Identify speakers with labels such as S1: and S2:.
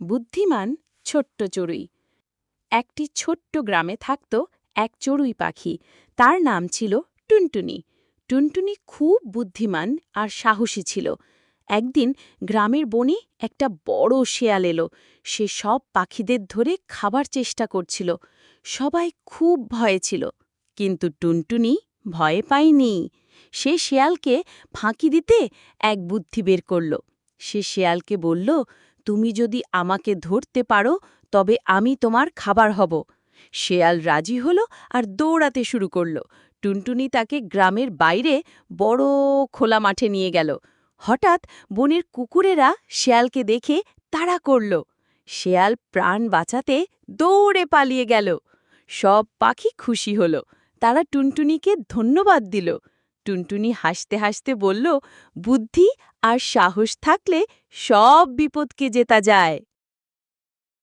S1: বুদ্ধিমান ছোট্ট চড়ুই। একটি ছোট্ট গ্রামে থাকত এক চড়ুই পাখি। তার নাম ছিল টুনটুনি। টুনটুনি খুব বুদ্ধিমান আর সাহসী ছিল। একদিন গ্রামের বনে একটা বড় শেয়াল এলো। সে সব পাখিদের ধরে খাবার চেষ্টা করছিল। সবাই খুব ভয়ে ছিল, কিন্তু টুনটুনি ভয় পায়নি। সে শেয়ালকে ফাঁকি দিতে এক বুদ্ধি বের করল। সে শেয়ালকে বলল, তুমি যদি আমাকে ধরতে পারো তবে আমি তোমার খাবার হব। শেয়াল রাজি হল আর দৌড়াতে শুরু করল। টুনটুনি তাকে গ্রামের বাইরে বড় খোলা মাঠে নিয়ে গেল। হঠাৎ বনের কুকুরেরা শেয়ালকে দেখে তাড়া করল। শেয়াল প্রাণ বাঁচাতে দৌড়ে পালিয়ে গেল। সব পাখি খুশি হল। তারা টুনটুনিকে ধন্যবাদ দিল। টুনটুনি হাসতে হাসতে বলল, বুদ্ধি আর সাহস থাকলে সব বিপদকে জেতা যায়।